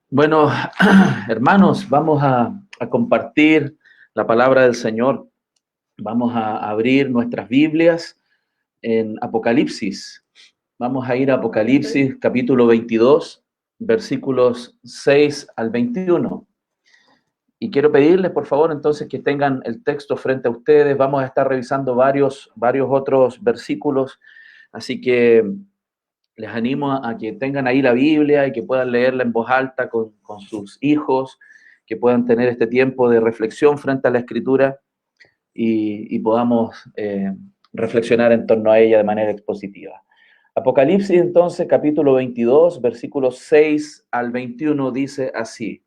Bueno, hermanos, vamos a compartir la palabra del Señor. Vamos a abrir nuestras Biblias en Apocalipsis. Vamos a ir a Apocalipsis capítulo 22, versículos 6 al 21. Y quiero pedirles, por favor, entonces que tengan el texto frente a ustedes. Vamos a estar revisando varios otros versículos. Así que les animo a que tengan ahí la Biblia y que puedan leerla en voz alta con sus hijos, que puedan tener este tiempo de reflexión frente a la Escritura y podamos reflexionar en torno a ella de manera expositiva. Apocalipsis entonces, capítulo 22, versículos 6 al 21, dice así: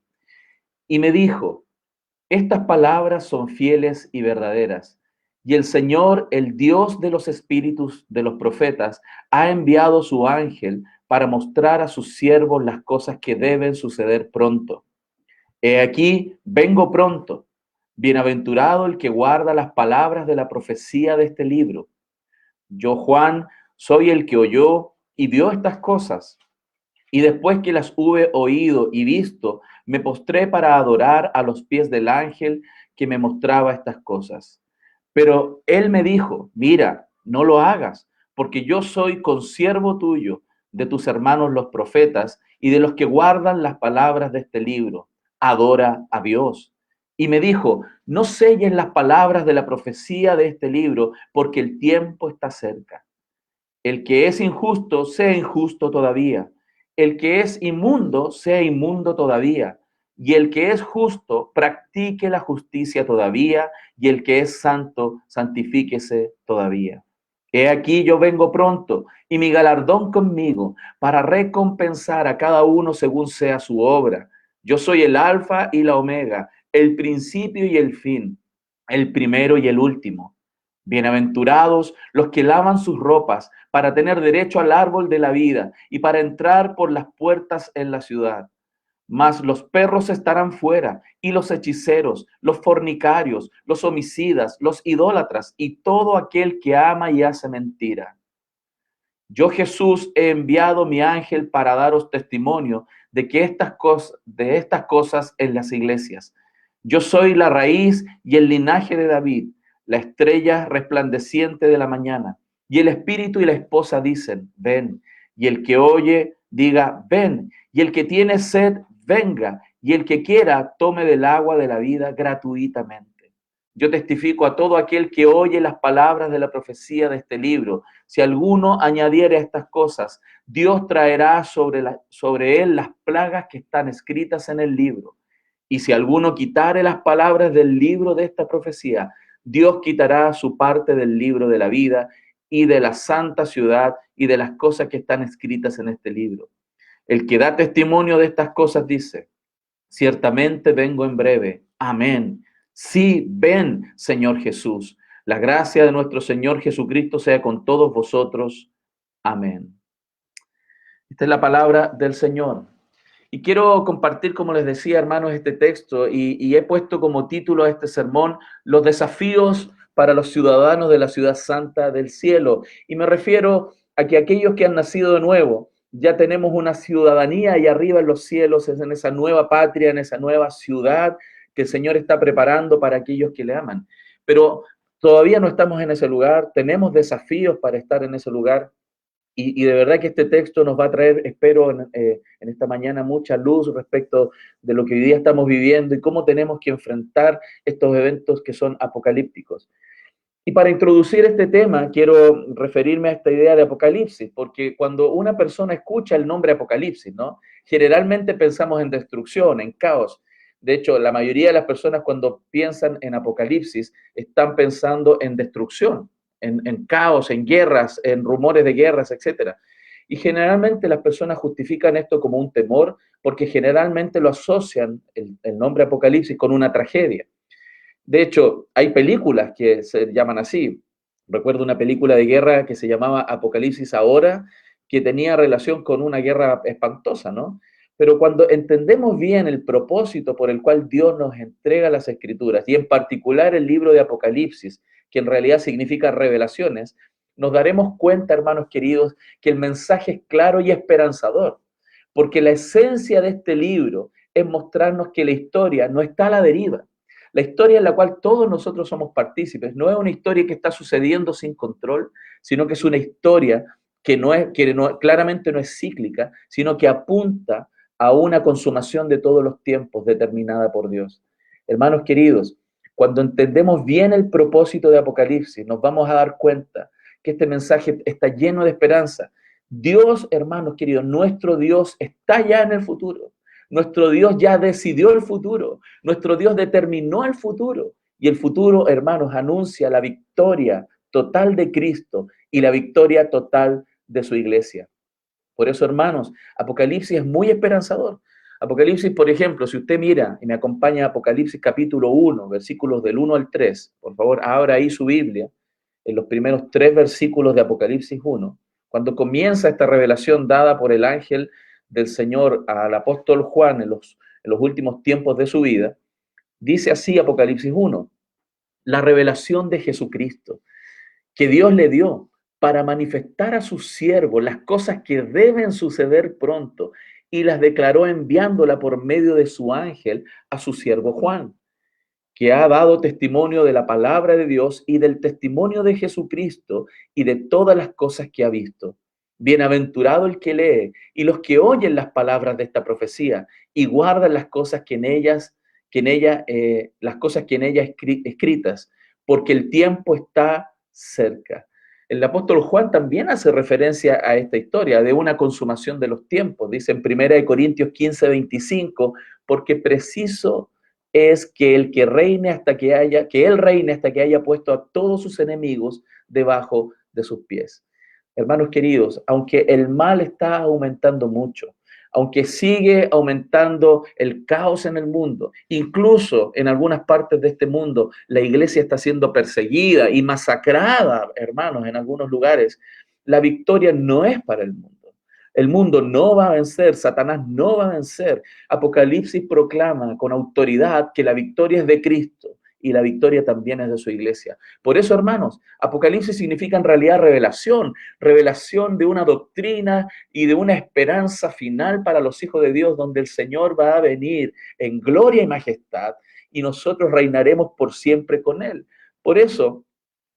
Y me dijo, estas palabras son fieles y verdaderas. Y el Señor, el Dios de los espíritus de los profetas, ha enviado su ángel para mostrar a sus siervos las cosas que deben suceder pronto. He aquí, vengo pronto. Bienaventurado el que guarda las palabras de la profecía de este libro. Yo, Juan, soy el que oyó y vio estas cosas. Y después que las hube oído y visto, me postré para adorar a los pies del ángel que me mostraba estas cosas. Pero él me dijo, mira, no lo hagas, porque yo soy consiervo tuyo, de tus hermanos los profetas y de los que guardan las palabras de este libro. Adora a Dios. Y me dijo, no selles las palabras de la profecía de este libro, porque el tiempo está cerca. El que es injusto, sea injusto todavía. El que es inmundo, sea inmundo todavía. Y el que es justo, practique la justicia todavía. Y el que es santo, santifíquese todavía. He aquí yo vengo pronto, y mi galardón conmigo, para recompensar a cada uno según sea su obra. Yo soy el alfa y la omega, el principio y el fin, el primero y el último. Bienaventurados los que lavan sus ropas para tener derecho al árbol de la vida y para entrar por las puertas en la ciudad. Mas los perros estarán fuera, y los hechiceros, los fornicarios, los homicidas, los idólatras y todo aquel que ama y hace mentira. Yo, Jesús, he enviado mi ángel para daros testimonio de estas cosas en las iglesias. Yo soy la raíz y el linaje de David, la estrella resplandeciente de la mañana. Y el espíritu y la esposa dicen, ven. Y el que oye, diga, ven. Y el que tiene sed, venga. Y el que quiera, tome del agua de la vida gratuitamente. Yo testifico a todo aquel que oye las palabras de la profecía de este libro. Si alguno añadiere a estas cosas, Dios traerá sobre él las plagas que están escritas en el libro. Y si alguno quitare las palabras del libro de esta profecía, Dios quitará su parte del libro de la vida y de la santa ciudad y de las cosas que están escritas en este libro. El que da testimonio de estas cosas dice, ciertamente vengo en breve. Amén. Sí, ven, Señor Jesús. La gracia de nuestro Señor Jesucristo sea con todos vosotros. Amén. Esta es la palabra del Señor. Y quiero compartir, como les decía, hermanos, este texto y he puesto como título a este sermón, los desafíos para los ciudadanos de la ciudad santa del cielo. Y me refiero a que aquellos que han nacido de nuevo, ya tenemos una ciudadanía ahí arriba en los cielos, es en esa nueva patria, en esa nueva ciudad que el Señor está preparando para aquellos que le aman. Pero todavía no estamos en ese lugar, tenemos desafíos para estar en ese lugar. Y de verdad que este texto nos va a traer, espero, en esta mañana mucha luz respecto de lo que hoy día estamos viviendo y cómo tenemos que enfrentar estos eventos que son apocalípticos. Y para introducir este tema, quiero referirme a esta idea de apocalipsis, porque cuando una persona escucha el nombre apocalipsis, ¿no? Generalmente pensamos en destrucción, en caos. De hecho, la mayoría de las personas cuando piensan en apocalipsis están pensando en destrucción, en caos, en guerras, en rumores de guerras, etcétera. Y generalmente las personas justifican esto como un temor porque generalmente lo asocian el nombre apocalipsis con una tragedia. De hecho, hay películas que se llaman así. Recuerdo una película de guerra que se llamaba Apocalipsis Ahora, que tenía relación con una guerra espantosa, ¿no? Pero cuando entendemos bien el propósito por el cual Dios nos entrega las escrituras, y en particular el libro de Apocalipsis, que en realidad significa revelaciones, nos daremos cuenta, hermanos queridos, que el mensaje es claro y esperanzador. porque la esencia de este libro es mostrarnos que la historia no está a la deriva. La historia en la cual todos nosotros somos partícipes no es una historia que está sucediendo sin control, sino que es una historia claramente no es cíclica, sino que apunta a una consumación de todos los tiempos determinada por Dios. Hermanos queridos, cuando entendemos bien el propósito de Apocalipsis, nos vamos a dar cuenta que este mensaje está lleno de esperanza. Dios, hermanos queridos, nuestro Dios está ya en el futuro. Nuestro Dios ya decidió el futuro. Nuestro Dios determinó el futuro. Y el futuro, hermanos, anuncia la victoria total de Cristo y la victoria total de su iglesia. Por eso, hermanos, Apocalipsis es muy esperanzador. Apocalipsis, por ejemplo, si usted mira y me acompaña a Apocalipsis capítulo 1, versículos del 1 al 3, por favor, abra ahí su Biblia, en los primeros 3 versículos de Apocalipsis 1, cuando comienza esta revelación dada por el ángel del Señor al apóstol Juan en los últimos tiempos de su vida, dice así Apocalipsis 1, la revelación de Jesucristo, que Dios le dio para manifestar a sus siervos las cosas que deben suceder pronto, y las declaró enviándola por medio de su ángel a su siervo Juan, que ha dado testimonio de la palabra de Dios y del testimonio de Jesucristo y de todas las cosas que ha visto. Bienaventurado el que lee y los que oyen las palabras de esta profecía y guardan las cosas las cosas que en ella escritas, porque el tiempo está cerca. El apóstol Juan también hace referencia a esta historia de una consumación de los tiempos. Dice en 1 Corintios 15:25, porque preciso es que el que reine que él reine hasta que haya puesto a todos sus enemigos debajo de sus pies. Hermanos queridos, aunque el mal está aumentando mucho, aunque sigue aumentando el caos en el mundo, incluso en algunas partes de este mundo, la iglesia está siendo perseguida y masacrada, hermanos, en algunos lugares, la victoria no es para el mundo. El mundo no va a vencer, Satanás no va a vencer. Apocalipsis proclama con autoridad que la victoria es de Cristo y la victoria también es de su iglesia. Por eso, hermanos, Apocalipsis significa en realidad revelación, revelación de una doctrina y de una esperanza final para los hijos de Dios, donde el Señor va a venir en gloria y majestad y nosotros reinaremos por siempre con Él. Por eso,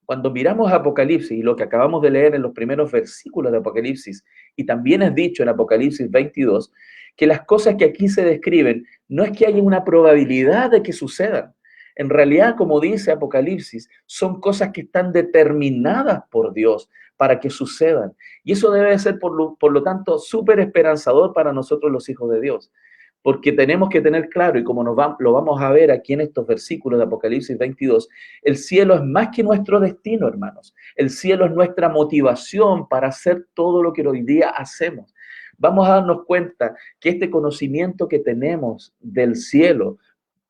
cuando miramos Apocalipsis y lo que acabamos de leer en los primeros versículos de Apocalipsis, y también es dicho en Apocalipsis 22, que las cosas que aquí se describen no es que haya una probabilidad de que sucedan. En realidad, como dice Apocalipsis, son cosas que están determinadas por Dios para que sucedan. Y eso debe ser, por lo tanto, súper esperanzador para nosotros los hijos de Dios. Porque tenemos que tener claro, y como lo vamos a ver aquí en estos versículos de Apocalipsis 22, el cielo es más que nuestro destino, hermanos. El cielo es nuestra motivación para hacer todo lo que hoy día hacemos. Vamos a darnos cuenta que este conocimiento que tenemos del cielo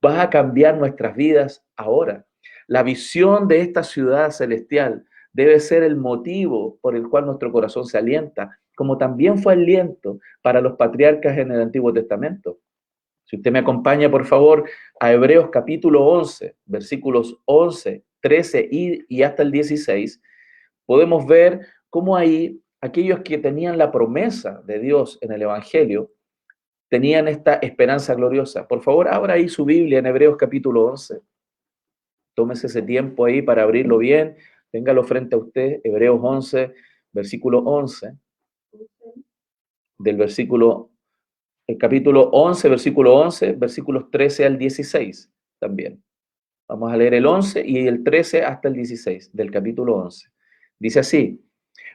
va a cambiar nuestras vidas ahora. La visión de esta ciudad celestial debe ser el motivo por el cual nuestro corazón se alienta, como también fue aliento para los patriarcas en el Antiguo Testamento. Si usted me acompaña, por favor, a Hebreos capítulo 11, versículos 11, 13 y hasta el 16, podemos ver cómo ahí aquellos que tenían la promesa de Dios en el Evangelio tenían esta esperanza gloriosa. Por favor, abra ahí su Biblia en Hebreos capítulo 11. Tómese ese tiempo ahí para abrirlo bien. Téngalo frente a usted, Hebreos 11, versículo 11, el capítulo 11, versículo 11, versículos 13 al 16 también. Vamos a leer el 11 y el 13 hasta el 16 del capítulo 11. Dice así,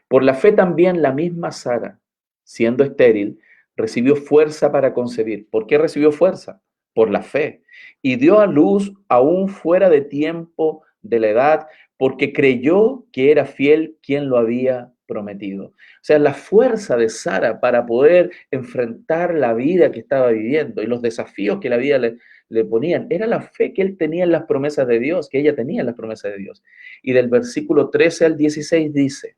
por la fe también la misma Sara, siendo estéril, recibió fuerza para concebir. ¿Por qué recibió fuerza? Por la fe. Y dio a luz aún fuera de tiempo de la edad, porque creyó que era fiel quien lo había prometido. O sea, la fuerza de Sara para poder enfrentar la vida que estaba viviendo y los desafíos que la vida le ponían, era la fe que él tenía en las promesas de Dios, que ella tenía en las promesas de Dios. Y del versículo 13 al 16 dice,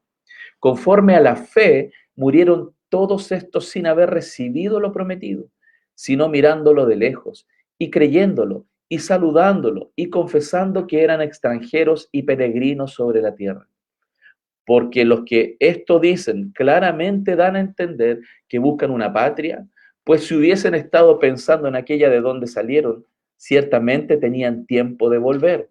conforme a la fe, murieron todos estos sin haber recibido lo prometido, sino mirándolo de lejos y creyéndolo y saludándolo y confesando que eran extranjeros y peregrinos sobre la tierra. Porque los que esto dicen claramente dan a entender que buscan una patria, pues si hubiesen estado pensando en aquella de donde salieron, ciertamente tenían tiempo de volver,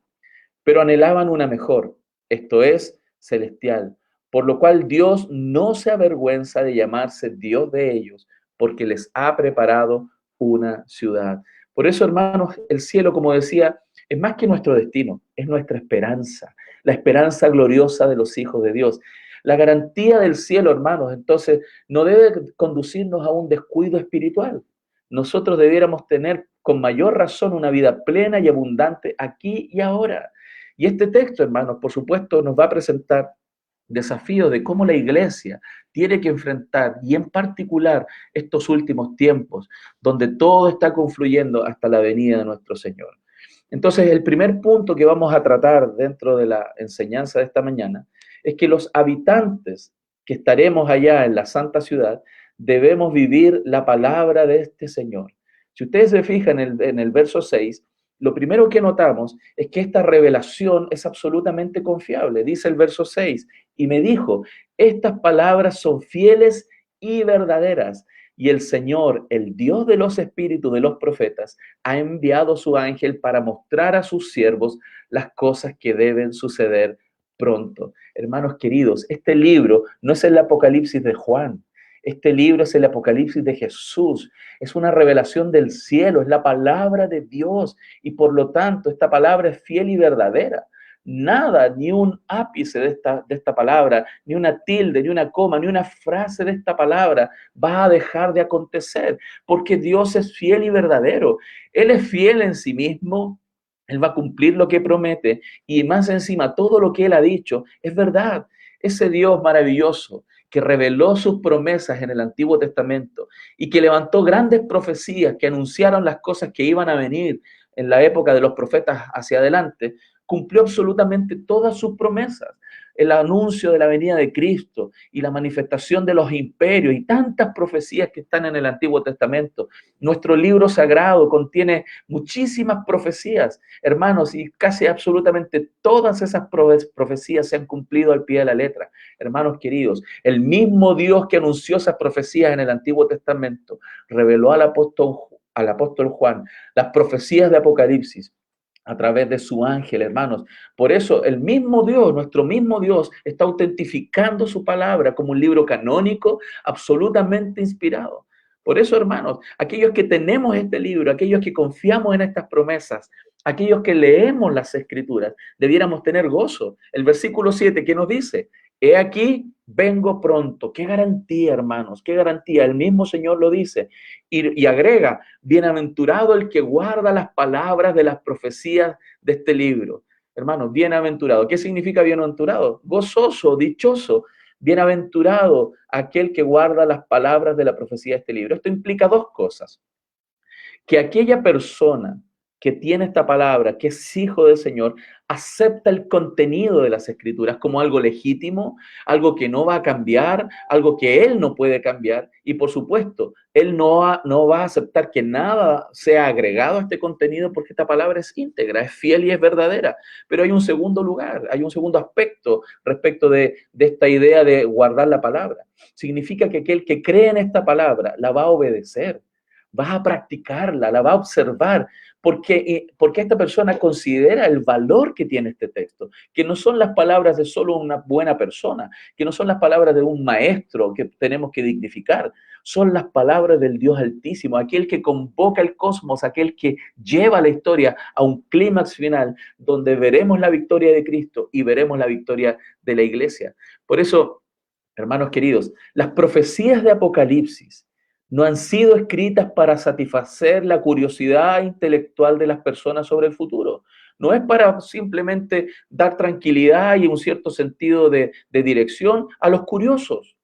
pero anhelaban una mejor, esto es, celestial, por lo cual Dios no se avergüenza de llamarse Dios de ellos, porque les ha preparado una ciudad. Por eso, hermanos, el cielo, como decía, es más que nuestro destino, es nuestra esperanza, la esperanza gloriosa de los hijos de Dios. La garantía del cielo, hermanos, entonces, no debe conducirnos a un descuido espiritual. Nosotros debiéramos tener con mayor razón una vida plena y abundante aquí y ahora. Y este texto, hermanos, por supuesto, nos va a presentar desafíos de cómo la iglesia tiene que enfrentar, y en particular estos últimos tiempos, donde todo está confluyendo hasta la venida de nuestro Señor. Entonces, el primer punto que vamos a tratar dentro de la enseñanza de esta mañana es que los habitantes que estaremos allá en la santa ciudad debemos vivir la palabra de este Señor. Si ustedes se fijan en el verso 6, lo primero que notamos es que esta revelación es absolutamente confiable. Dice el verso 6, y me dijo, estas palabras son fieles y verdaderas. Y el Señor, el Dios de los espíritus de los profetas, ha enviado su ángel para mostrar a sus siervos las cosas que deben suceder pronto. Hermanos queridos, este libro no es el Apocalipsis de Juan. Este libro es el Apocalipsis de Jesús. Es una revelación del cielo, es la palabra de Dios. Y por lo tanto, esta palabra es fiel y verdadera. Nada, ni un ápice de esta palabra, ni una tilde, ni una coma, ni una frase de esta palabra va a dejar de acontecer, porque Dios es fiel y verdadero. Él es fiel en sí mismo, Él va a cumplir lo que promete, y más encima, todo lo que Él ha dicho es verdad. Ese Dios maravilloso que reveló sus promesas en el Antiguo Testamento y que levantó grandes profecías que anunciaron las cosas que iban a venir en la época de los profetas hacia adelante, cumplió absolutamente todas sus promesas. El anuncio de la venida de Cristo y la manifestación de los imperios y tantas profecías que están en el Antiguo Testamento. Nuestro libro sagrado contiene muchísimas profecías, hermanos, y casi absolutamente todas esas profecías se han cumplido al pie de la letra. Hermanos queridos, el mismo Dios que anunció esas profecías en el Antiguo Testamento reveló al apóstol Juan las profecías de Apocalipsis a través de su ángel, hermanos. Por eso el mismo Dios, nuestro mismo Dios, está autentificando su palabra como un libro canónico, absolutamente inspirado. Por eso, hermanos, aquellos que tenemos este libro, aquellos que confiamos en estas promesas, aquellos que leemos las Escrituras, debiéramos tener gozo. El versículo 7, ¿qué nos dice? He aquí, vengo pronto. Qué garantía, hermanos, qué garantía. El mismo Señor lo dice. Y agrega, bienaventurado el que guarda las palabras de las profecías de este libro. Hermanos, bienaventurado. ¿Qué significa bienaventurado? Gozoso, dichoso. Bienaventurado aquel que guarda las palabras de la profecía de este libro. Esto implica dos cosas. Que aquella persona que tiene esta palabra, que es hijo del Señor, acepta el contenido de las Escrituras como algo legítimo, algo que no va a cambiar, algo que él no puede cambiar, y por supuesto, él no va a aceptar que nada sea agregado a este contenido porque esta palabra es íntegra, es fiel y es verdadera. Pero hay un segundo lugar, hay un segundo aspecto respecto de esta idea de guardar la palabra. Significa que aquel que cree en esta palabra la va a obedecer, va a practicarla, la va a observar, porque esta persona considera el valor que tiene este texto, que no son las palabras de solo una buena persona, que no son las palabras de un maestro que tenemos que dignificar, son las palabras del Dios Altísimo, aquel que convoca el cosmos, aquel que lleva la historia a un clímax final, donde veremos la victoria de Cristo y veremos la victoria de la iglesia. Por eso, hermanos queridos, las profecías de Apocalipsis no han sido escritas para satisfacer la curiosidad intelectual de las personas sobre el futuro. No es para simplemente dar tranquilidad y un cierto sentido de dirección a los curiosos.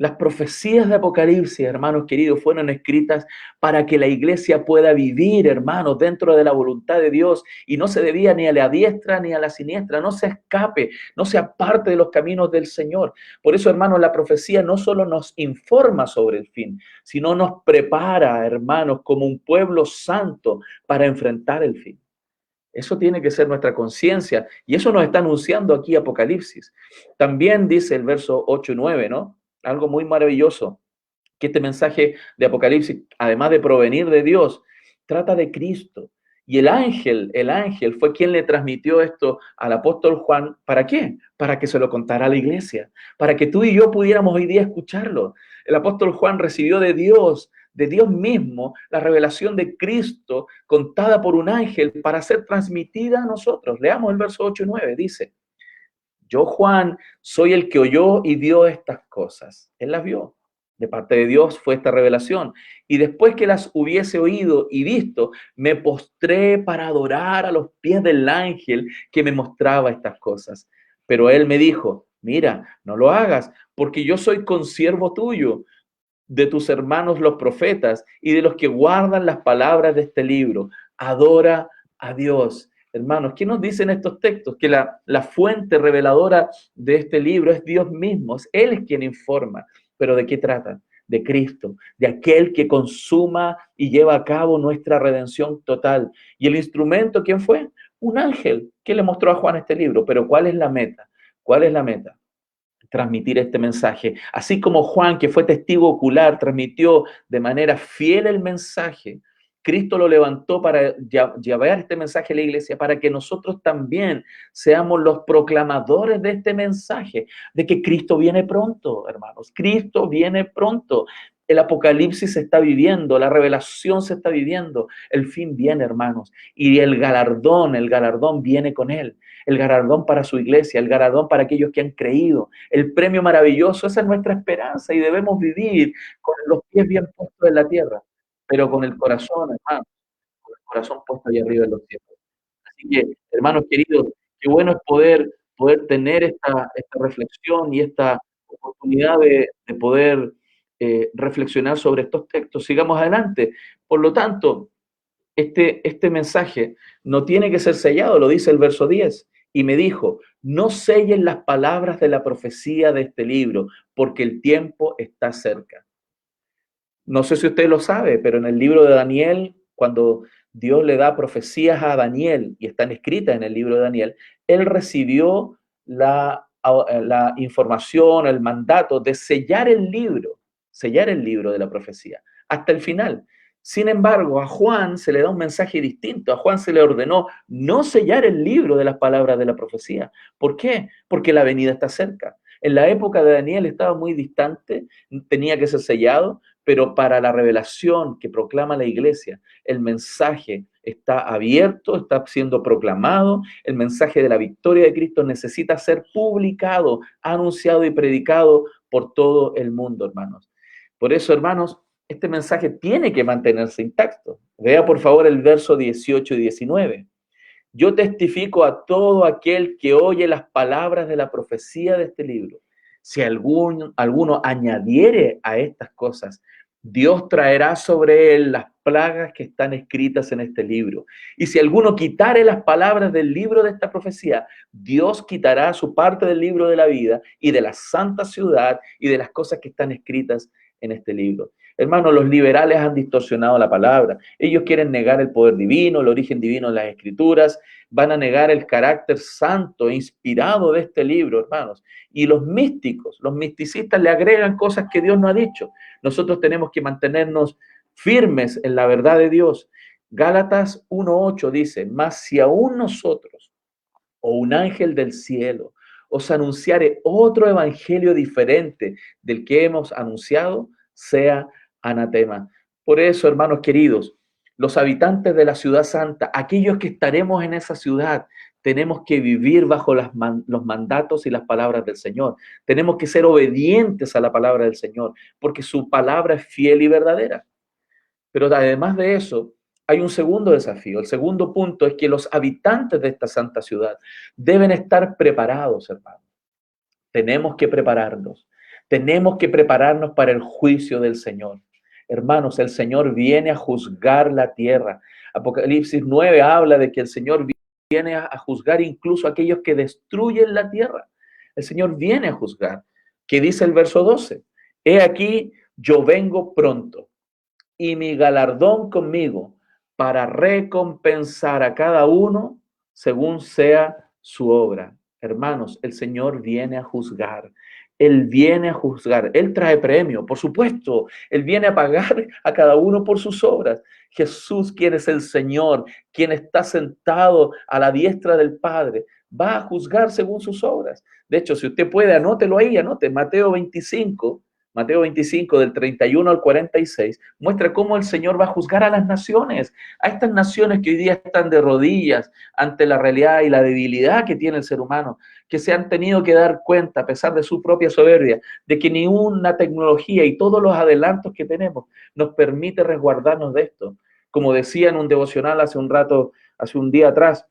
Las profecías de Apocalipsis, hermanos queridos, fueron escritas para que la iglesia pueda vivir, hermanos, dentro de la voluntad de Dios y no se debía ni a la diestra ni a la siniestra, no se escape, no se aparte de los caminos del Señor. Por eso, hermanos, la profecía no solo nos informa sobre el fin, sino nos prepara, hermanos, como un pueblo santo para enfrentar el fin. Eso tiene que ser nuestra conciencia y eso nos está anunciando aquí Apocalipsis. También dice el verso 8 y 9, ¿no? Algo muy maravilloso. que este mensaje de Apocalipsis, además de provenir de Dios, trata de Cristo. Y el ángel fue quien le transmitió esto al apóstol Juan. ¿Para qué? Para que se lo contara a la iglesia, para que tú y yo pudiéramos hoy día escucharlo. El apóstol Juan recibió de Dios mismo, la revelación de Cristo contada por un ángel para ser transmitida a nosotros. Leamos el verso 8 y 9, dice: yo, Juan, soy el que oyó y vio estas cosas. Él las vio. De parte de Dios fue esta revelación. Y después que las hubiese oído y visto, me postré para adorar a los pies del ángel que me mostraba estas cosas. Pero él me dijo: mira, no lo hagas, porque yo soy consiervo tuyo, de tus hermanos los profetas y de los que guardan las palabras de este libro. Adora a Dios. Hermanos, ¿qué nos dicen estos textos? Que la fuente reveladora de este libro es Dios mismo, es Él quien informa. ¿Pero de qué tratan? De Cristo, de aquel que consuma y lleva a cabo nuestra redención total. ¿Y el instrumento quién fue? Un ángel que le mostró a Juan este libro. Pero ¿cuál es la meta? ¿Cuál es la meta? Transmitir este mensaje. Así como Juan, que fue testigo ocular, transmitió de manera fiel el mensaje, Cristo lo levantó para llevar este mensaje a la iglesia, para que nosotros también seamos los proclamadores de este mensaje, de que Cristo viene pronto, hermanos. Cristo viene pronto. El apocalipsis se está viviendo, la revelación se está viviendo, el fin viene, hermanos, y el galardón viene con él, el galardón para su iglesia, el galardón para aquellos que han creído, el premio maravilloso. Esa es nuestra esperanza y debemos vivir con los pies bien puestos en la tierra, pero con el corazón, hermano, con el corazón puesto ahí arriba en los cielos. Así que, hermanos queridos, qué bueno es poder tener esta reflexión y esta oportunidad de poder reflexionar sobre estos textos. Sigamos adelante. Por lo tanto, este mensaje no tiene que ser sellado, lo dice el verso 10. Y me dijo: no sellen las palabras de la profecía de este libro, porque el tiempo está cerca. No sé si usted lo sabe, pero en el libro de Daniel, cuando Dios le da profecías a Daniel y están escritas en el libro de Daniel, él recibió la información, el mandato de sellar el libro de la profecía hasta el final. Sin embargo, a Juan se le da un mensaje distinto. A Juan se le ordenó no sellar el libro de las palabras de la profecía. ¿Por qué? Porque la venida está cerca. En la época de Daniel estaba muy distante, tenía que ser sellado, pero para la revelación que proclama la iglesia, el mensaje está abierto, está siendo proclamado, el mensaje de la victoria de Cristo necesita ser publicado, anunciado y predicado por todo el mundo, hermanos. Por eso, hermanos, este mensaje tiene que mantenerse intacto. Vea por favor el verso 18 y 19. Yo testifico a todo aquel que oye las palabras de la profecía de este libro. Si alguno añadiere a estas cosas, Dios traerá sobre él las plagas que están escritas en este libro. Y si alguno quitare las palabras del libro de esta profecía, Dios quitará su parte del libro de la vida y de la santa ciudad y de las cosas que están escritas en este libro. Hermanos, los liberales han distorsionado la palabra. Ellos quieren negar el poder divino, el origen divino de las escrituras, van a negar el carácter santo e inspirado de este libro, hermanos. Y los místicos, los misticistas le agregan cosas que Dios no ha dicho. Nosotros tenemos que mantenernos firmes en la verdad de Dios. Gálatas 1:8 dice: mas si aún nosotros o un ángel del cielo os anunciare otro evangelio diferente del que hemos anunciado, sea anatema. Por eso, hermanos queridos, los habitantes de la ciudad santa, aquellos que estaremos en esa ciudad, tenemos que vivir bajo los mandatos y las palabras del Señor. Tenemos que ser obedientes a la palabra del Señor, porque su palabra es fiel y verdadera. Pero además de eso, hay un segundo desafío. El segundo punto es que los habitantes de esta santa ciudad deben estar preparados, hermanos. Tenemos que prepararnos. Tenemos que prepararnos para el juicio del Señor. Hermanos, el Señor viene a juzgar la tierra. Apocalipsis 9 habla de que el Señor viene a juzgar incluso a aquellos que destruyen la tierra. El Señor viene a juzgar. ¿Qué dice el verso 12? He aquí, yo vengo pronto, y mi galardón conmigo, para recompensar a cada uno según sea su obra. Hermanos, el Señor viene a juzgar. Él viene a juzgar, Él trae premio, por supuesto, Él viene a pagar a cada uno por sus obras. Jesús, quien es el Señor, quien está sentado a la diestra del Padre, va a juzgar según sus obras. De hecho, si usted puede, anótelo ahí, anote Mateo 25 del 31 al 46, muestra cómo el Señor va a juzgar a las naciones, a estas naciones que hoy día están de rodillas ante la realidad y la debilidad que tiene el ser humano, que se han tenido que dar cuenta, a pesar de su propia soberbia, de que ni una tecnología y todos los adelantos que tenemos nos permite resguardarnos de esto. Como decía en un devocional hace un rato, hace un día atrás,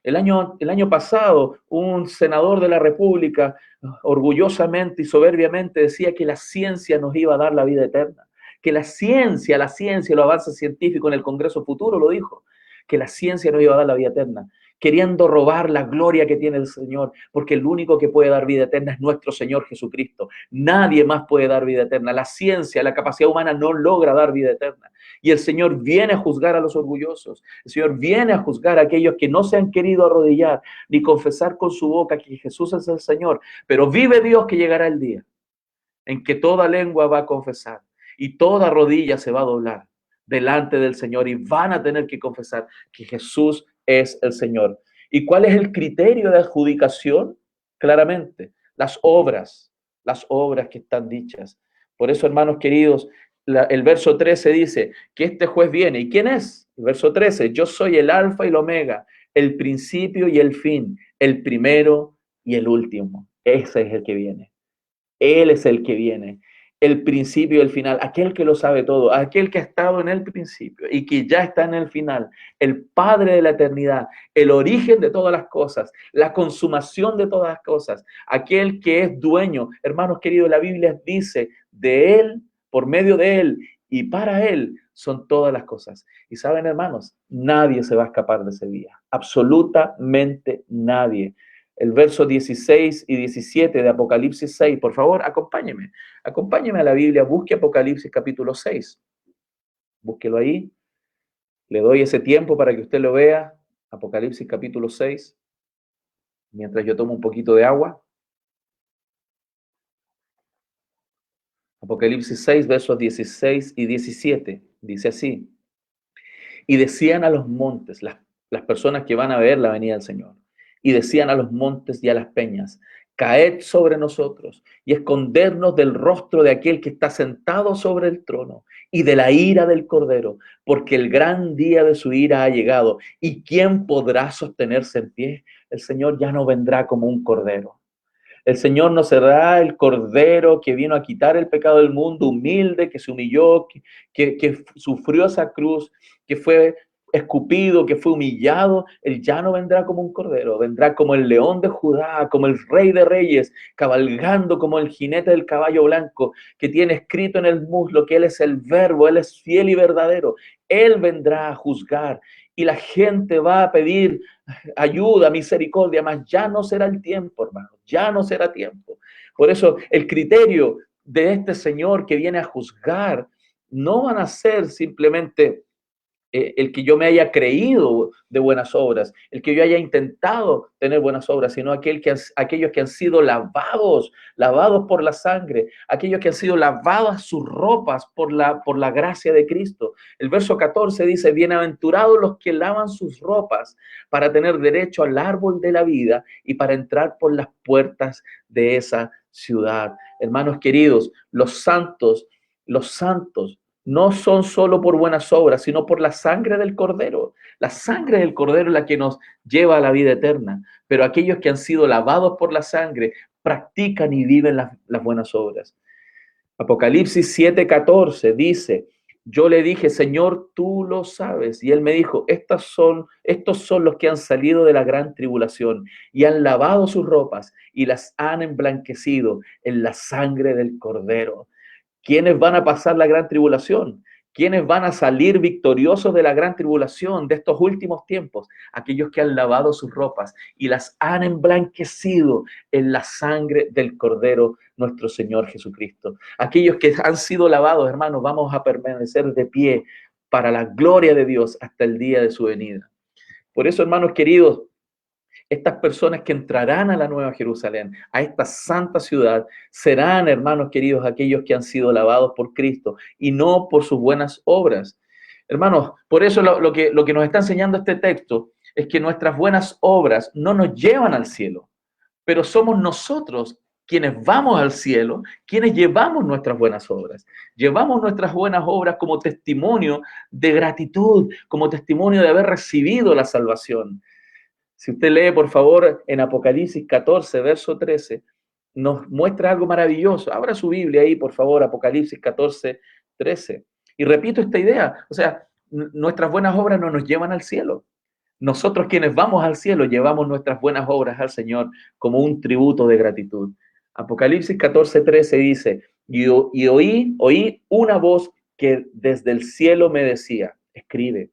el año pasado, un senador de la República orgullosamente y soberbiamente decía que la ciencia nos iba a dar la vida eterna, que la ciencia, el avance científico en el Congreso futuro lo dijo, que la ciencia nos iba a dar la vida eterna, queriendo robar la gloria que tiene el Señor, porque el único que puede dar vida eterna es nuestro Señor Jesucristo. Nadie más puede dar vida eterna. La ciencia, la capacidad humana no logra dar vida eterna. Y el Señor viene a juzgar a los orgullosos. El Señor viene a juzgar a aquellos que no se han querido arrodillar ni confesar con su boca que Jesús es el Señor. Pero vive Dios que llegará el día en que toda lengua va a confesar y toda rodilla se va a doblar delante del Señor y van a tener que confesar que Jesús es el Señor. ¿Y cuál es el criterio de adjudicación? Claramente, las obras que están dichas. Por eso, hermanos queridos, el verso 13 dice que este juez viene. ¿Y quién es? El verso 13, yo soy el alfa y el omega, el principio y el fin, el primero y el último. Ese es el que viene. Él es el que viene, el principio y el final, aquel que lo sabe todo, aquel que ha estado en el principio y que ya está en el final, el Padre de la eternidad, el origen de todas las cosas, la consumación de todas las cosas, aquel que es dueño. Hermanos queridos, la Biblia dice de Él, por medio de Él y para Él son todas las cosas. Y saben, hermanos, nadie se va a escapar de ese día, absolutamente nadie. El verso 16 y 17 de Apocalipsis 6. Por favor, acompáñeme a la Biblia, busque Apocalipsis capítulo 6. Búsquelo ahí. Le doy ese tiempo para que usted lo vea. Apocalipsis capítulo 6. Mientras yo tomo un poquito de agua. Apocalipsis 6, versos 16 y 17. Dice así. Y decían a los montes, las personas que van a ver la venida del Señor, y decían a los montes y a las peñas, caed sobre nosotros y escondernos del rostro de aquel que está sentado sobre el trono y de la ira del Cordero, porque el gran día de su ira ha llegado. ¿Y quién podrá sostenerse en pie? El Señor ya no vendrá como un cordero. El Señor no será el cordero que vino a quitar el pecado del mundo, humilde, que se humilló, que sufrió esa cruz, que fue escupido, que fue humillado. Él ya no vendrá como un cordero, vendrá como el león de Judá, como el rey de reyes, cabalgando como el jinete del caballo blanco, que tiene escrito en el muslo que Él es el verbo, Él es fiel y verdadero. Él vendrá a juzgar y la gente va a pedir ayuda, misericordia, mas ya no será el tiempo, hermano, ya no será tiempo. Por eso el criterio de este Señor que viene a juzgar no van a ser simplemente el que yo me haya creído de buenas obras, el que yo haya intentado tener buenas obras, sino aquellos que han sido lavados por la sangre, aquellos que han sido lavadas sus ropas por la gracia de Cristo. El verso 14 dice, bienaventurados los que lavan sus ropas para tener derecho al árbol de la vida y para entrar por las puertas de esa ciudad. Hermanos queridos, los santos no son solo por buenas obras, sino por la sangre del Cordero. La sangre del Cordero es la que nos lleva a la vida eterna. Pero aquellos que han sido lavados por la sangre practican y viven las buenas obras. Apocalipsis 7:14 dice, yo le dije, Señor, tú lo sabes. Y él me dijo, estos son los que han salido de la gran tribulación y han lavado sus ropas y las han emblanquecido en la sangre del Cordero. ¿Quiénes van a pasar la gran tribulación? ¿Quiénes van a salir victoriosos de la gran tribulación de estos últimos tiempos? Aquellos que han lavado sus ropas y las han emblanquecido en la sangre del Cordero, nuestro Señor Jesucristo. Aquellos que han sido lavados, hermanos, vamos a permanecer de pie para la gloria de Dios hasta el día de su venida. Por eso, hermanos queridos, Estas personas que entrarán a la Nueva Jerusalén, a esta santa ciudad, serán, hermanos queridos, aquellos que han sido lavados por Cristo y no por sus buenas obras. Hermanos, por eso lo que nos está enseñando este texto es que nuestras buenas obras no nos llevan al cielo, pero somos nosotros quienes vamos al cielo, quienes llevamos nuestras buenas obras. Llevamos nuestras buenas obras como testimonio de gratitud, como testimonio de haber recibido la salvación. Si usted lee, por favor, en Apocalipsis 14, verso 13, nos muestra algo maravilloso. Abra su Biblia ahí, por favor, Apocalipsis 14, 13. Y repito esta idea, o sea, nuestras buenas obras no nos llevan al cielo. Nosotros quienes vamos al cielo llevamos nuestras buenas obras al Señor como un tributo de gratitud. Apocalipsis 14, 13 dice, y oí una voz que desde el cielo me decía, escribe,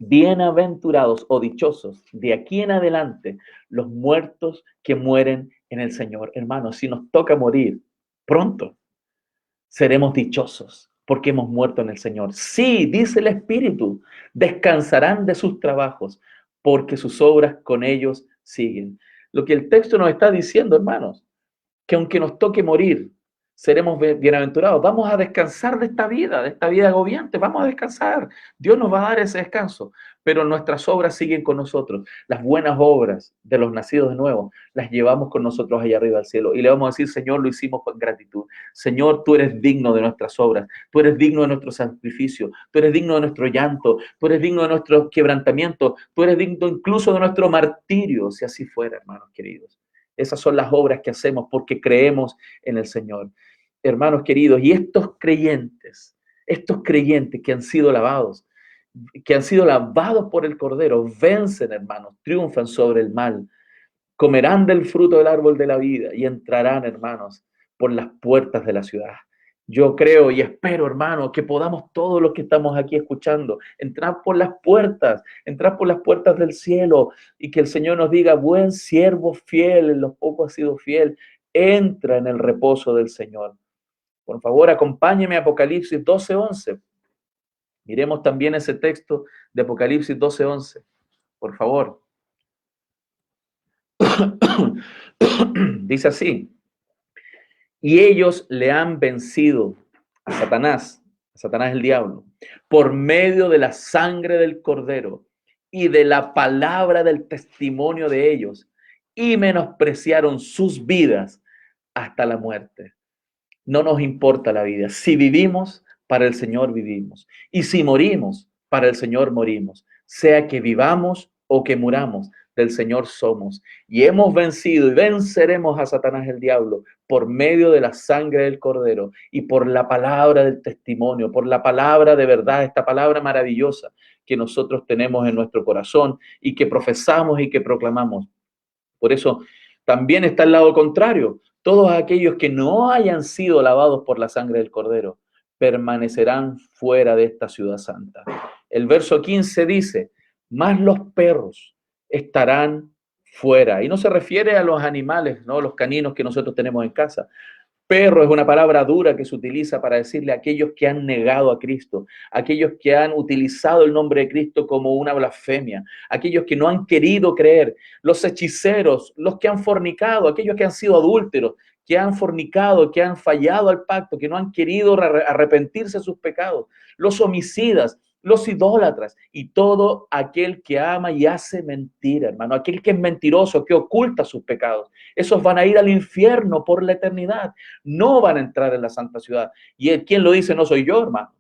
bienaventurados o dichosos de aquí en adelante los muertos que mueren en el Señor. Hermanos, si nos toca morir pronto, seremos dichosos porque hemos muerto en el Señor. Sí, dice el Espíritu, descansarán de sus trabajos porque sus obras con ellos siguen. Lo que el texto nos está diciendo, hermanos, que aunque nos toque morir, seremos bienaventurados. Vamos a descansar de esta vida agobiante, vamos a descansar. Dios nos va a dar ese descanso, pero nuestras obras siguen con nosotros. Las buenas obras de los nacidos de nuevo, las llevamos con nosotros allá arriba al cielo. Y le vamos a decir, Señor, lo hicimos con gratitud. Señor, tú eres digno de nuestras obras, tú eres digno de nuestro sacrificio, tú eres digno de nuestro llanto, tú eres digno de nuestro quebrantamiento, tú eres digno incluso de nuestro martirio, si así fuera, hermanos queridos. Esas son las obras que hacemos porque creemos en el Señor. Hermanos queridos, y estos creyentes que han sido lavados, por el Cordero, vencen, hermanos, triunfan sobre el mal, comerán del fruto del árbol de la vida y entrarán, hermanos, por las puertas de la ciudad. Yo creo y espero, hermanos, que podamos todos los que estamos aquí escuchando entrar por las puertas del cielo y que el Señor nos diga, buen siervo fiel, en lo poco has sido fiel, entra en el reposo del Señor. Por favor, acompáñeme a Apocalipsis 12:11. Miremos también ese texto de Apocalipsis 12:11. Por favor. Dice así, y ellos le han vencido a Satanás el diablo, por medio de la sangre del Cordero y de la palabra del testimonio de ellos, y menospreciaron sus vidas hasta la muerte. No nos importa la vida. Si vivimos, para el Señor vivimos. Y si morimos, para el Señor morimos. Sea que vivamos o que muramos, del Señor somos. Y hemos vencido y venceremos a Satanás el diablo por medio de la sangre del Cordero y por la palabra del testimonio, por la palabra de verdad, esta palabra maravillosa que nosotros tenemos en nuestro corazón y que profesamos y que proclamamos. Por eso también está el lado contrario. Todos aquellos que no hayan sido lavados por la sangre del Cordero permanecerán fuera de esta ciudad santa. El verso 15 dice, más los perros estarán fuera. Y no se refiere a los animales, ¿no? Los caninos que nosotros tenemos en casa. Perro es una palabra dura que se utiliza para decirle a aquellos que han negado a Cristo, aquellos que han utilizado el nombre de Cristo como una blasfemia, aquellos que no han querido creer, los hechiceros, los que han fornicado, aquellos que han sido adúlteros, que han fornicado, que han fallado al pacto, que no han querido arrepentirse de sus pecados, los homicidas, los idólatras y todo aquel que ama y hace mentira, hermano, aquel que es mentiroso, que oculta sus pecados. Esos van a ir al infierno por la eternidad. No van a entrar en la santa ciudad. ¿Y quién lo dice? No soy yo, hermanos.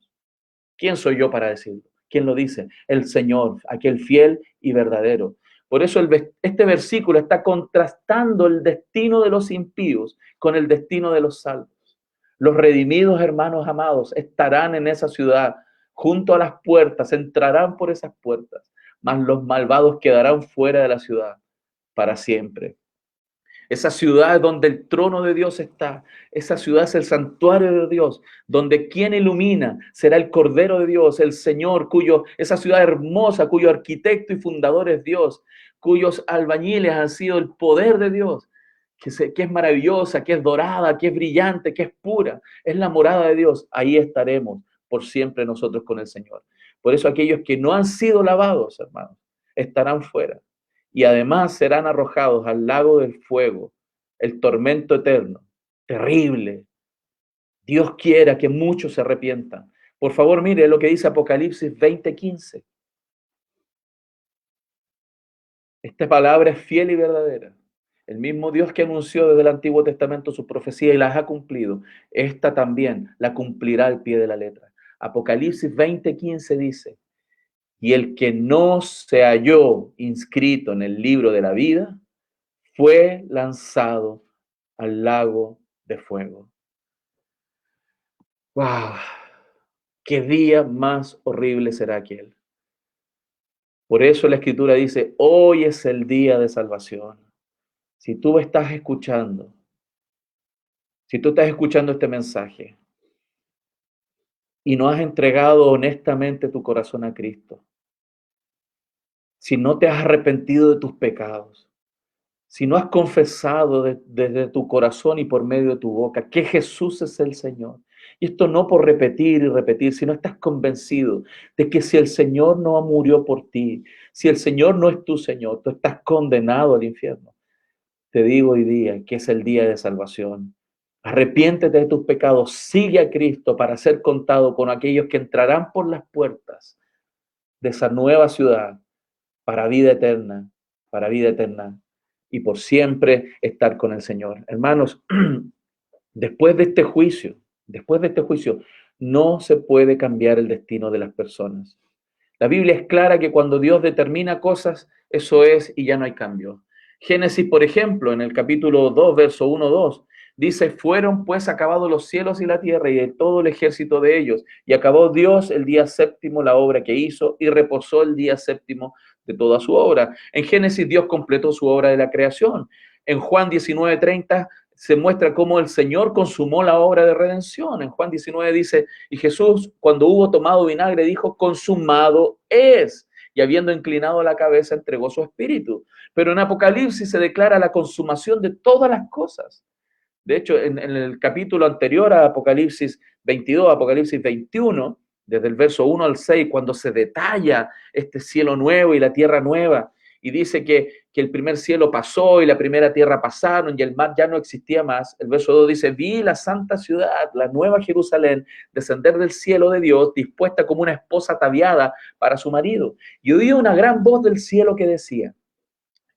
¿Quién soy yo para decirlo? ¿Quién lo dice? El Señor, aquel fiel y verdadero. Por eso este versículo está contrastando el destino de los impíos con el destino de los salvos. Los redimidos, hermanos amados, estarán en esa ciudad, junto a las puertas, entrarán por esas puertas, mas los malvados quedarán fuera de la ciudad para siempre. Esa ciudad donde el trono de Dios está. Esa ciudad es el santuario de Dios, donde quien ilumina será el Cordero de Dios, el Señor, esa ciudad hermosa, cuyo arquitecto y fundador es Dios, cuyos albañiles han sido el poder de Dios, que es maravillosa, que es dorada, que es brillante, que es pura. Es la morada de Dios. Ahí estaremos por siempre nosotros con el Señor. Por eso aquellos que no han sido lavados, hermanos, estarán fuera. y además serán arrojados al lago del fuego, el tormento eterno, terrible. Dios quiera que muchos se arrepientan. Por favor, mire lo que dice Apocalipsis 20:15. Esta palabra es fiel y verdadera. El mismo Dios que anunció desde el Antiguo Testamento su profecía y las ha cumplido, esta también la cumplirá al pie de la letra. Apocalipsis 20:15 dice, y el que no se halló inscrito en el libro de la vida, fue lanzado al lago de fuego. ¡Wow! ¡Qué día más horrible será aquel! Por eso la Escritura dice, hoy es el día de salvación. Si tú estás escuchando, si tú estás escuchando este mensaje y no has entregado honestamente tu corazón a Cristo, si no te has arrepentido de tus pecados, si no has confesado desde tu corazón y por medio de tu boca que Jesús es el Señor, y esto no por repetir y repetir, sino estás convencido de que si el Señor no murió por ti, si el Señor no es tu Señor, tú estás condenado al infierno. Te digo hoy día que es el día de salvación. Arrepiéntete de tus pecados, sigue a Cristo para ser contado con aquellos que entrarán por las puertas de esa nueva ciudad para vida eterna y por siempre estar con el Señor. Hermanos, después de este juicio, no se puede cambiar el destino de las personas. La Biblia es clara que cuando Dios determina cosas, eso es y ya no hay cambio. Génesis, por ejemplo, en el capítulo 2, verso 1, 2, dice, fueron pues acabados los cielos y la tierra y de todo el ejército de ellos, y acabó Dios el día séptimo la obra que hizo y reposó el día séptimo de toda su obra. En Génesis Dios completó su obra de la creación. En Juan 19:30 se muestra cómo el Señor consumó la obra de redención. En Juan 19 dice, y Jesús, cuando hubo tomado vinagre, dijo, consumado es. Y habiendo inclinado la cabeza, entregó su espíritu. Pero en Apocalipsis se declara la consumación de todas las cosas. De hecho, en el capítulo anterior a Apocalipsis 22, Apocalipsis 21, desde el verso 1 al 6, cuando se detalla este cielo nuevo y la tierra nueva, y dice que el primer cielo pasó y la primera tierra pasaron y el mar ya no existía más. El verso 2 dice, vi la santa ciudad, la nueva Jerusalén, descender del cielo de Dios, dispuesta como una esposa ataviada para su marido. Y oí una gran voz del cielo que decía,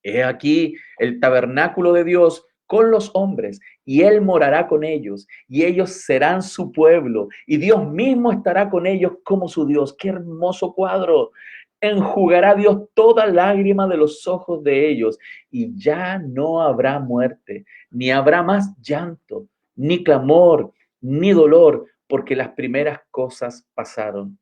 he aquí el tabernáculo de Dios con los hombres, y Él morará con ellos, y ellos serán su pueblo, y Dios mismo estará con ellos como su Dios. ¡Qué hermoso cuadro! Enjugará Dios toda lágrima de los ojos de ellos, y ya no habrá muerte, ni habrá más llanto, ni clamor, ni dolor, porque las primeras cosas pasaron.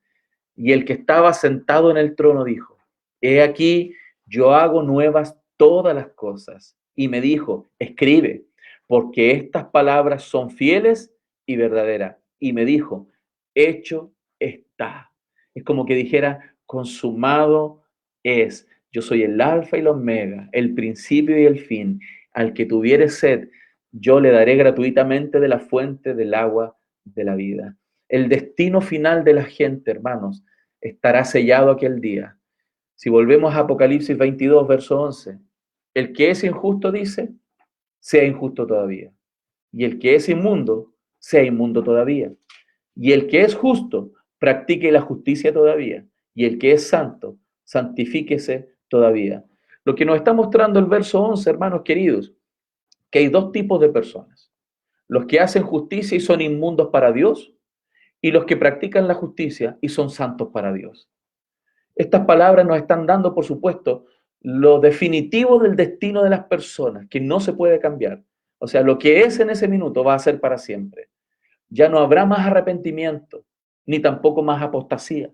Y el que estaba sentado en el trono dijo, he aquí, yo hago nuevas todas las cosas. Y me dijo, escribe, porque estas palabras son fieles y verdaderas. Y me dijo, hecho está. Es como que dijera, consumado es. Yo soy el alfa y el omega, el principio y el fin. Al que tuviere sed, yo le daré gratuitamente de la fuente del agua de la vida. El destino final de la gente, hermanos, estará sellado aquel día. Si volvemos a Apocalipsis 22, verso 11, el que es injusto dice, sea injusto todavía. Y el que es inmundo, sea inmundo todavía. Y el que es justo, practique la justicia todavía. Y el que es santo, santifíquese todavía. Lo que nos está mostrando el verso 11, hermanos queridos, que hay dos tipos de personas. Los que hacen justicia y son inmundos para Dios, y los que practican la justicia y son santos para Dios. Estas palabras nos están dando, por supuesto, lo definitivo del destino de las personas, que no se puede cambiar. O sea, lo que es en ese minuto va a ser para siempre. Ya no habrá más arrepentimiento, ni tampoco más apostasía.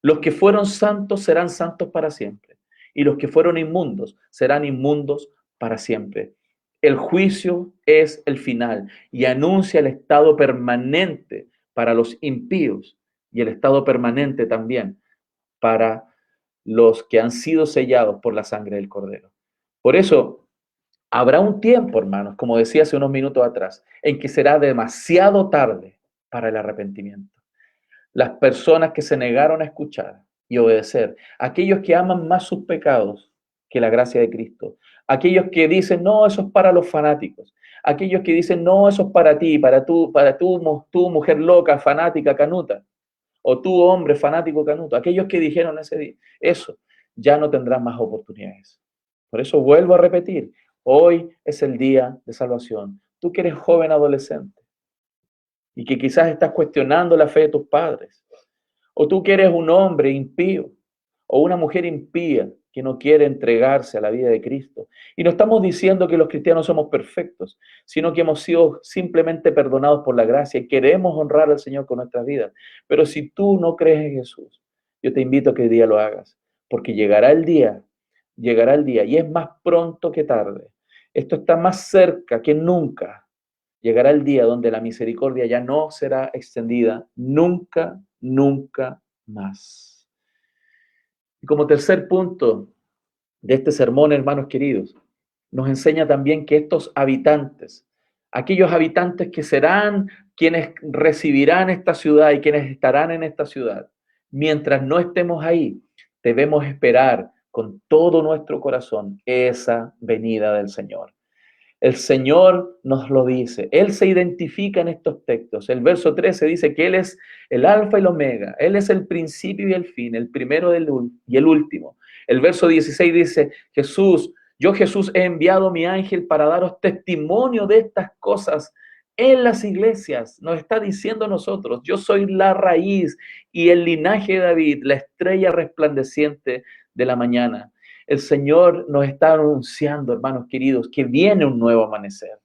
Los que fueron santos serán santos para siempre, y los que fueron inmundos serán inmundos para siempre. El juicio es el final y anuncia el estado permanente para los impíos y el estado permanente también para los que han sido sellados por la sangre del Cordero. Por eso, habrá un tiempo, hermanos, como decía hace unos minutos atrás, en que será demasiado tarde para el arrepentimiento. Las personas que se negaron a escuchar y obedecer, aquellos que aman más sus pecados que la gracia de Cristo. Aquellos que dicen, no, eso es para los fanáticos. Aquellos que dicen, no, eso es para ti, tu mujer loca, fanática, canuta. O tu hombre fanático, canuto. Aquellos que dijeron ese día, eso, ya no tendrán más oportunidades. Por eso vuelvo a repetir, hoy es el día de salvación. Tú que eres joven adolescente y que quizás estás cuestionando la fe de tus padres, o tú que eres un hombre impío o una mujer impía que no quiere entregarse a la vida de Cristo. Y no estamos diciendo que los cristianos somos perfectos, sino que hemos sido simplemente perdonados por la gracia y queremos honrar al Señor con nuestras vidas. Pero si tú no crees en Jesús, yo te invito a que hoy día lo hagas, porque llegará el día, y es más pronto que tarde. Esto está más cerca que nunca. Llegará el día donde la misericordia ya no será extendida nunca, nunca más. Y como tercer punto de este sermón, hermanos queridos, nos enseña también que estos habitantes, aquellos habitantes que serán quienes recibirán esta ciudad y quienes estarán en esta ciudad, mientras no estemos ahí, debemos esperar con todo nuestro corazón esa venida del Señor. El Señor nos lo dice, Él se identifica en estos textos. El verso 13 dice que Él es el alfa y el omega, Él es el principio y el fin, el primero y el último. El verso 16 dice, yo Jesús he enviado mi ángel para daros testimonio de estas cosas en las iglesias. Nos está diciendo a nosotros, yo soy la raíz y el linaje de David, la estrella resplandeciente de la mañana. El Señor nos está anunciando, hermanos queridos, que viene un nuevo amanecer,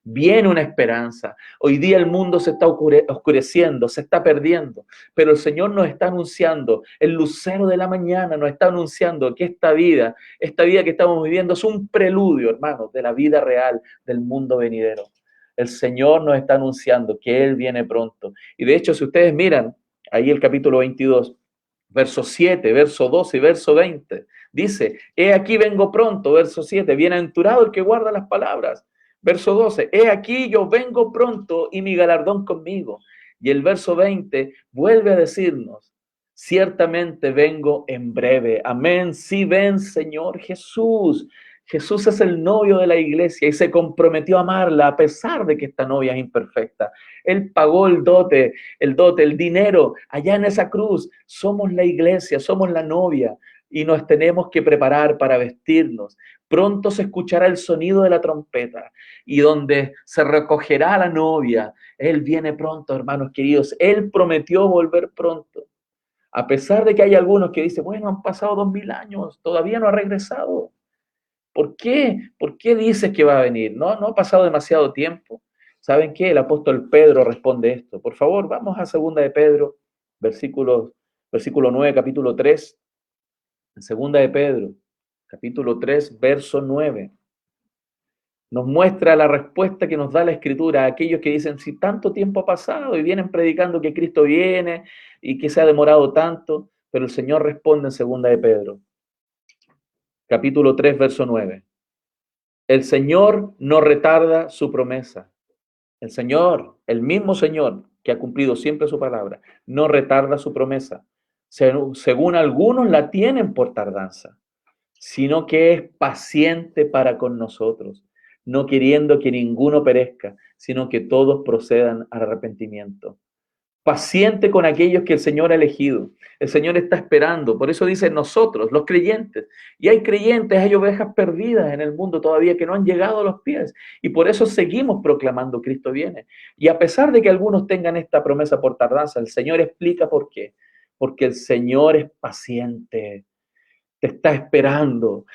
viene una esperanza. Hoy día el mundo se está oscureciendo, se está perdiendo, pero el Señor nos está anunciando, el lucero de la mañana nos está anunciando que esta vida que estamos viviendo es un preludio, hermanos, de la vida real del mundo venidero. El Señor nos está anunciando que Él viene pronto. Y de hecho, si ustedes miran ahí el capítulo 22, verso 7, verso 12 y verso 20, dice, he aquí vengo pronto, verso 7, bienaventurado el que guarda las palabras. Verso 12, he aquí yo vengo pronto y mi galardón conmigo. Y el verso 20 vuelve a decirnos, ciertamente vengo en breve. Amén, sí ven, Señor Jesús. Jesús es el novio de la iglesia y se comprometió a amarla a pesar de que esta novia es imperfecta. Él pagó el dote, el dinero allá en esa cruz. Somos la iglesia, somos la novia y nos tenemos que preparar para vestirnos. Pronto se escuchará el sonido de la trompeta y donde se recogerá a la novia. Él viene pronto, hermanos queridos. Él prometió volver pronto. A pesar de que hay algunos que dicen, bueno, han pasado 2000 años, todavía no ha regresado. ¿Por qué? ¿Por qué dices que va a venir? No ha pasado demasiado tiempo. ¿Saben qué? El apóstol Pedro responde esto. Por favor, vamos a 2 de Pedro, versículo 9, capítulo 3. En 2 de Pedro, capítulo 3, verso 9. Nos muestra la respuesta que nos da la Escritura a aquellos que dicen, si tanto tiempo ha pasado y vienen predicando que Cristo viene y que se ha demorado tanto, pero el Señor responde en 2 de Pedro, capítulo 3, verso 9. El Señor no retarda su promesa. El Señor, el mismo Señor que ha cumplido siempre su palabra, no retarda su promesa, según algunos la tienen por tardanza, sino que es paciente para con nosotros, no queriendo que ninguno perezca, sino que todos procedan al arrepentimiento. Paciente con aquellos que el Señor ha elegido. El Señor está esperando. Por eso dice nosotros, los creyentes. Y hay creyentes, hay ovejas perdidas en el mundo todavía que no han llegado a los pies. Y por eso seguimos proclamando Cristo viene. Y a pesar de que algunos tengan esta promesa por tardanza, el Señor explica por qué. Porque el Señor es paciente. Te está esperando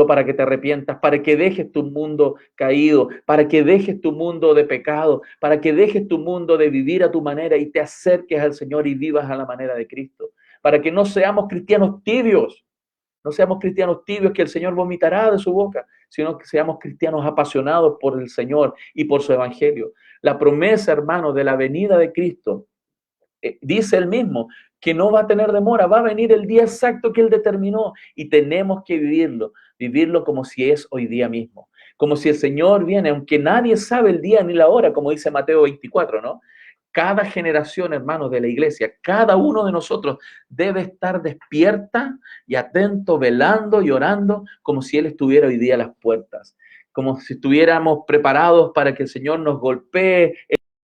para que te arrepientas, para que dejes tu mundo caído, para que dejes tu mundo de pecado, para que dejes tu mundo de vivir a tu manera y te acerques al Señor y vivas a la manera de Cristo, para que no seamos cristianos tibios, que el Señor vomitará de su boca, sino que seamos cristianos apasionados por el Señor y por su evangelio. La promesa, hermano, de la venida de Cristo, dice él mismo, que no va a tener demora, va a venir el día exacto que Él determinó y tenemos que vivirlo como si es hoy día mismo, como si el Señor viene, aunque nadie sabe el día ni la hora, como dice Mateo 24, ¿no? cada generación, hermanos, de la iglesia, cada uno de nosotros debe estar despierta y atento, velando y orando como si Él estuviera hoy día a las puertas, como si estuviéramos preparados para que el Señor nos golpee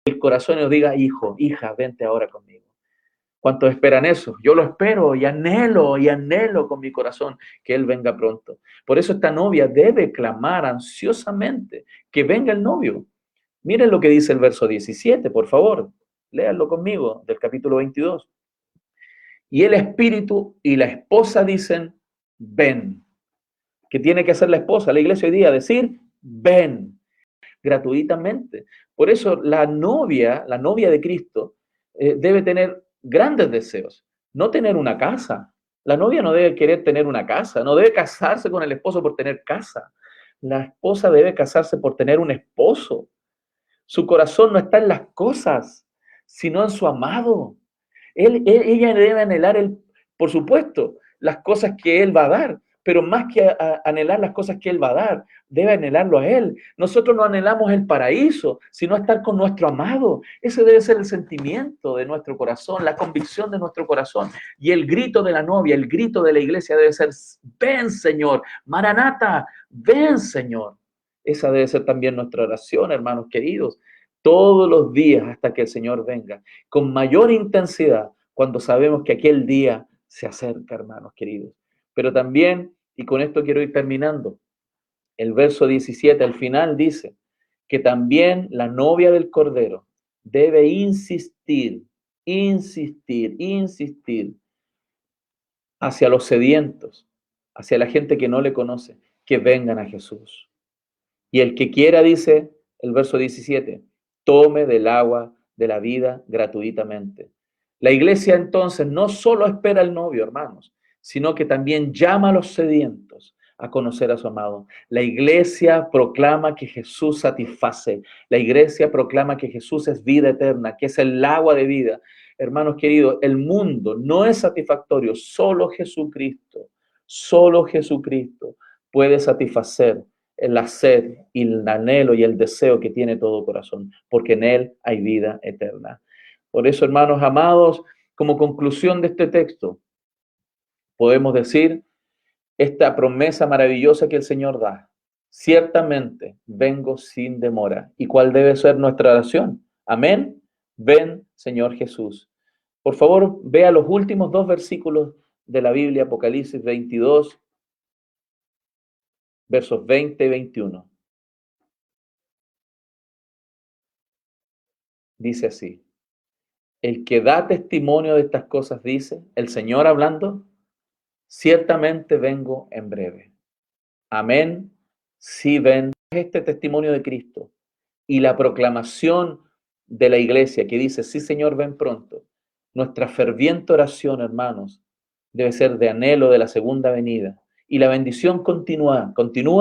el corazón y nos diga, hijo, hija, vente ahora conmigo. ¿Cuántos esperan eso? Yo lo espero y anhelo con mi corazón que Él venga pronto. Por eso esta novia debe clamar ansiosamente que venga el novio. Miren lo que dice el verso 17, por favor. Léanlo conmigo, del capítulo 22. Y el espíritu y la esposa dicen, ven. ¿Qué tiene que hacer la esposa? La iglesia hoy día, decir, ven, gratuitamente. Por eso la novia de Cristo, debe tener grandes deseos, no tener una casa. La novia no debe querer tener una casa, no debe casarse con el esposo por tener casa. La esposa debe casarse por tener un esposo. Su corazón no está en las cosas, sino en su amado. Ella debe anhelar, por supuesto, las cosas que Él va a dar, pero más que anhelar las cosas que Él va a dar, debe anhelarlo a Él. Nosotros no anhelamos el paraíso, sino estar con nuestro amado. Ese debe ser el sentimiento de nuestro corazón, la convicción de nuestro corazón. Y el grito de la novia, el grito de la iglesia debe ser, ven Señor, Maranata, ven Señor. Esa debe ser también nuestra oración, hermanos queridos, todos los días hasta que el Señor venga, con mayor intensidad cuando sabemos que aquel día se acerca, hermanos queridos. Pero también, y con esto quiero ir terminando, el verso 17 al final dice que también la novia del Cordero debe insistir hacia los sedientos, hacia la gente que no le conoce, que vengan a Jesús. Y el que quiera, dice el verso 17, tome del agua de la vida gratuitamente. La iglesia entonces no solo espera al novio, hermanos, sino que también llama a los sedientos a conocer a su amado. La iglesia proclama que Jesús satisface. La iglesia proclama que Jesús es vida eterna, que es el agua de vida. Hermanos queridos, el mundo no es satisfactorio, solo Jesucristo puede satisfacer la sed y el anhelo y el deseo que tiene todo corazón, porque en Él hay vida eterna. Por eso, hermanos amados, como conclusión de este texto, podemos decir esta promesa maravillosa que el Señor da. Ciertamente vengo sin demora. ¿Y cuál debe ser nuestra oración? Amén. Ven, Señor Jesús. Por favor, vea los últimos dos versículos de la Biblia, Apocalipsis 22, versos 20 y 21. Dice así: el que da testimonio de estas cosas dice, el Señor hablando, ciertamente vengo en breve. Amén. Sí, ven. Este testimonio de Cristo y la proclamación de la iglesia que dice, sí, Señor, ven pronto. Nuestra ferviente oración, hermanos, debe ser de anhelo de la segunda venida. Y la bendición continúa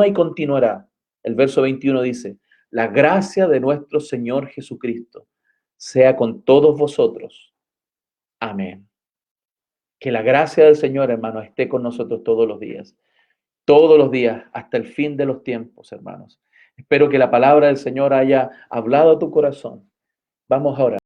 y continuará. El verso 21 dice, la gracia de nuestro Señor Jesucristo sea con todos vosotros. Amén. Que la gracia del Señor, hermano, esté con nosotros todos los días, hasta el fin de los tiempos, hermanos. Espero que la palabra del Señor haya hablado a tu corazón. Vamos a orar.